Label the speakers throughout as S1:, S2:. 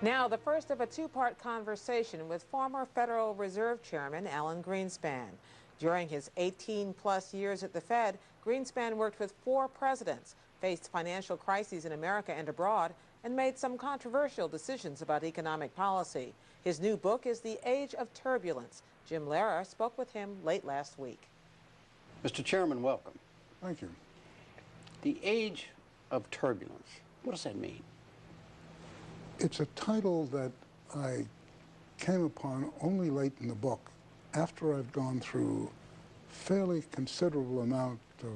S1: Now, the first of a two-part conversation with former Federal Reserve Chairman Alan Greenspan. During his 18-plus years at the Fed, Greenspan worked with 4 presidents, faced financial crises in America and abroad, and made some controversial decisions about economic policy. His new book is The Age of Turbulence. Jim Lehrer spoke with him late last week.
S2: Mr. Chairman, welcome.
S3: Thank you.
S2: The Age of Turbulence. What does that mean?
S3: It's a title that I came upon only late in the book, after I've gone through fairly considerable amount of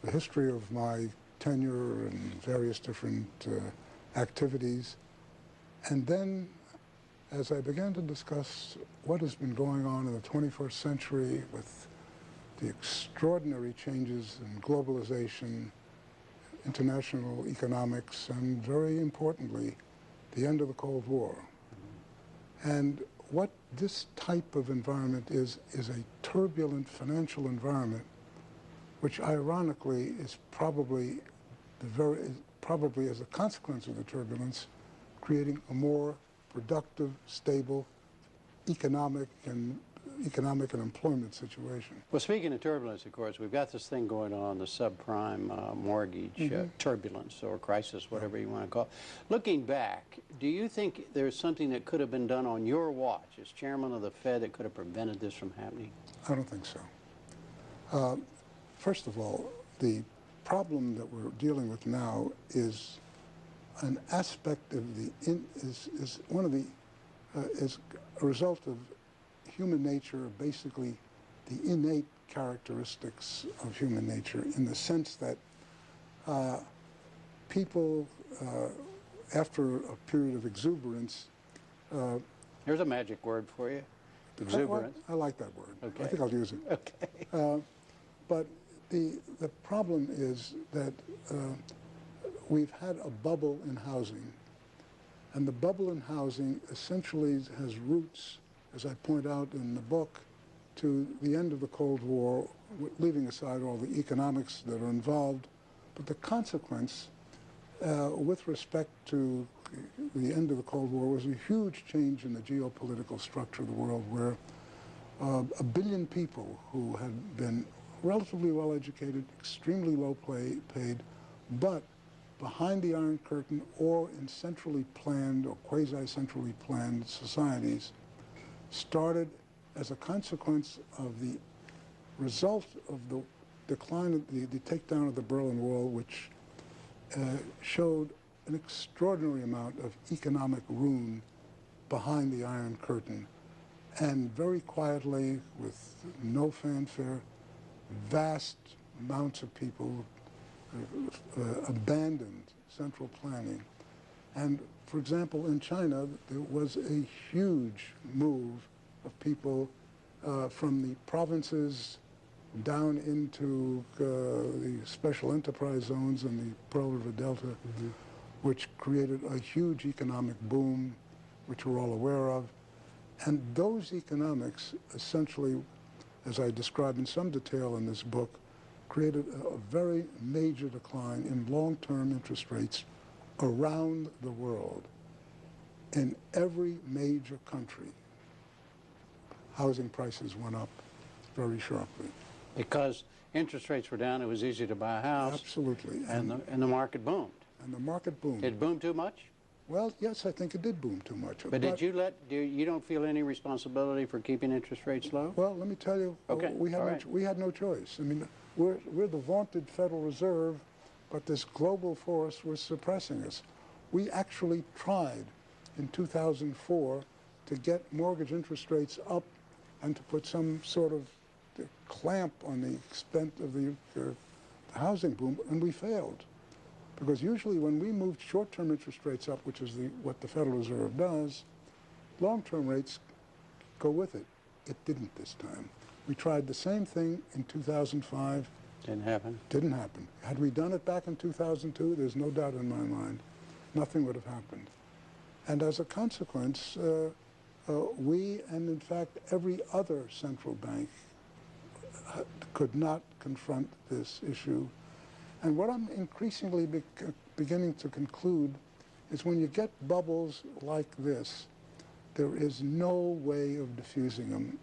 S3: the history of my tenure and various different activities. And then, as I began to discuss what has been going on in the 21st century with the extraordinary changes in globalization, international economics, and very importantly, the end of the Cold War. And what this type of environment is a turbulent financial environment, which ironically is probably as a consequence of the turbulence, creating a more productive, stable economic and employment situation.
S2: Well, speaking of turbulence, of course, we've got this thing going on, the subprime mortgage turbulence or crisis, whatever you want to call it. Looking back, do you think there's something that could have been done on your watch as chairman of the Fed that could have prevented this from happening?
S3: I don't think so. First of all, the problem that we're dealing with now is an aspect of is a result of human nature, basically the innate characteristics of human nature, in the sense that people, after a period of exuberance...
S2: There's a magic word for you, exuberance.
S3: I like that word.
S2: Okay.
S3: I think I'll use it.
S2: Okay.
S3: But the problem is that we've had a bubble in housing, and the bubble in housing essentially has roots, as I point out in the book, to the end of the Cold War, leaving aside all the economics that are involved. But the consequence, with respect to the end of the Cold War, was a huge change in the geopolitical structure of the world, where 1 billion people who had been relatively well-educated, extremely low paid, but behind the Iron Curtain or in centrally planned or quasi-centrally planned societies, started as a consequence of the result of the decline of the takedown of the Berlin Wall, which showed an extraordinary amount of economic ruin behind the Iron Curtain. And very quietly, with no fanfare, vast amounts of people abandoned central planning. And for example, in China, there was a huge move of people from the provinces down into the special enterprise zones and the Pearl River Delta, which created a huge economic boom, which we're all aware of. And those economics essentially, as I describe in some detail in this book, created a very major decline in long-term interest rates around the world. In every major country, housing prices went up very sharply.
S2: Because interest rates were down, it was easy to buy a house.
S3: Absolutely.
S2: And the market boomed.
S3: And the market boomed.
S2: Did it boom too much?
S3: Well, yes, I think it did boom too much.
S2: But you don't feel any responsibility for keeping interest rates low?
S3: Well, let me tell you, we had no choice. I mean, we're the vaunted Federal Reserve, but this global force was suppressing us. We actually tried in 2004 to get mortgage interest rates up and to put some sort of clamp on the extent of the housing boom, and we failed. Because usually when we moved short-term interest rates up, which is what the Federal Reserve does, long-term rates go with it. It didn't this time. We tried the same thing in 2005.
S2: Didn't happen.
S3: Didn't happen. Had we done it back in 2002, there's no doubt in my mind, nothing would have happened. And as a consequence, we, and in fact every other central bank, could not confront this issue. And what I'm increasingly beginning to conclude is when you get bubbles like this, there is no way of diffusing them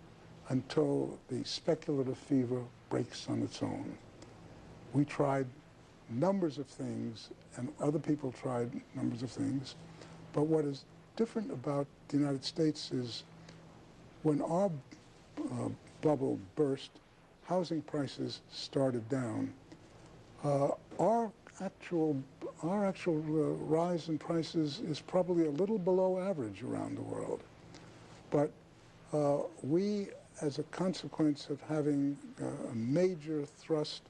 S3: until the speculative fever breaks on its own. We tried numbers of things, and other people tried numbers of things, but what is different about the United States is when our bubble burst, housing prices started down. Our actual rise in prices is probably a little below average around the world. But we, as a consequence of having a major thrust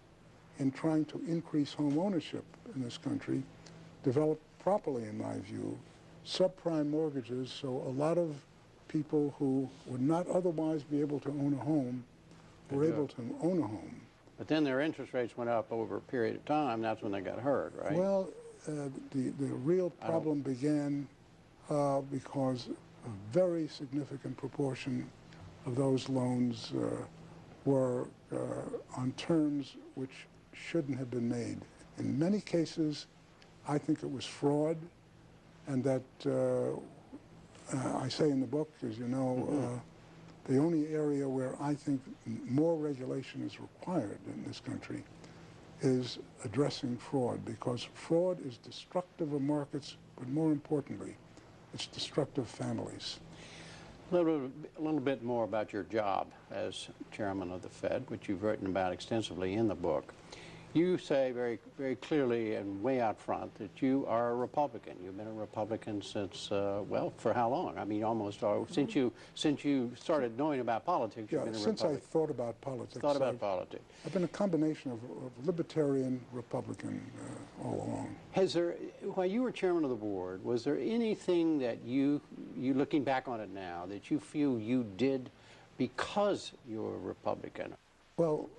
S3: in trying to increase home ownership in this country, developed properly, in my view, subprime mortgages, so a lot of people who would not otherwise be able to own a home were able to own a home.
S2: But then their interest rates went up over a period of time. That's when they got hurt, right?
S3: Well, the real problem began because a very significant proportion of those loans were on terms which shouldn't have been made. In many cases, I think it was fraud, and that I say in the book, as you know, the only area where I think more regulation is required in this country is addressing fraud, because fraud is destructive of markets, but more importantly, it's destructive of families.
S2: A little bit more about your job as chairman of the Fed, which you've written about extensively in the book. You say very, very clearly and way out front that you are a Republican. You've been a Republican since, well, for how long? I mean, almost since you started knowing about politics.
S3: Yeah,
S2: you've been a
S3: since
S2: Republican.
S3: I thought about politics.
S2: Thought about politics.
S3: I've been a combination of libertarian, Republican all along.
S2: Has there, while you were chairman of the board, was there anything that you looking back on it now, that you feel you did because you were a Republican?
S3: Well,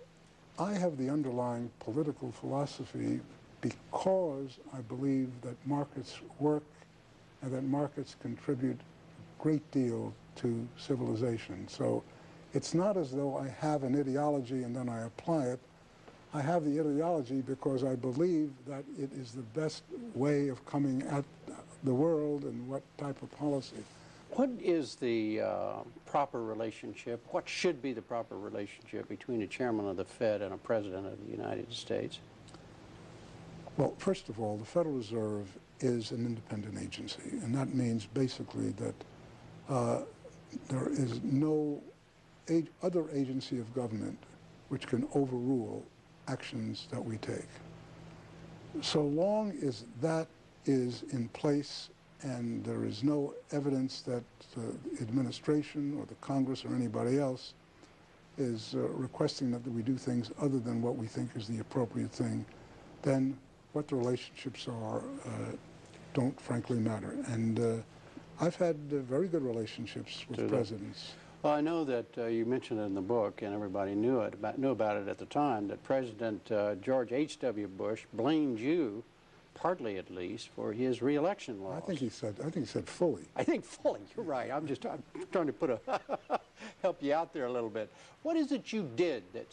S3: I have the underlying political philosophy because I believe that markets work and that markets contribute a great deal to civilization. So it's not as though I have an ideology and then I apply it. I have the ideology because I believe that it is the best way of coming at the world and what type of policy.
S2: What is the proper relationship, what should be the proper relationship between a chairman of the Fed and a president of the United States?
S3: Well, first of all, the Federal Reserve is an independent agency, and that means basically that there is no other agency of government which can overrule actions that we take. So long as that is in place and there is no evidence that the administration or the Congress or anybody else is requesting that we do things other than what we think is the appropriate thing, then what the relationships are don't frankly matter. And I've had very good relationships with presidents.
S2: Well, I know that you mentioned it in the book, and everybody knew about it at the time, that President George H.W. Bush blamed you, partly at least, for his re-election loss.
S3: I think he said fully.
S2: I think fully. You're right. I'm trying to put help you out there a little bit. What is it you did that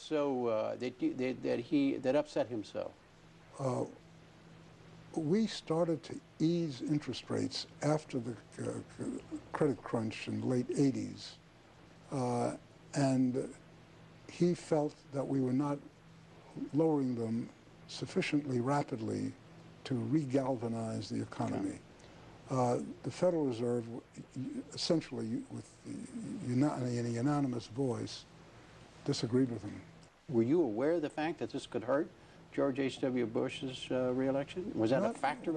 S2: that upset him so?
S3: We started to ease interest rates after the credit crunch in the late 80s, and he felt that we were not lowering them sufficiently rapidly to re-galvanize the economy. The Federal Reserve, essentially with in a unanimous voice, disagreed with him.
S2: Were you aware of the fact that this could hurt George H.W. Bush's re-election? Was that a factor?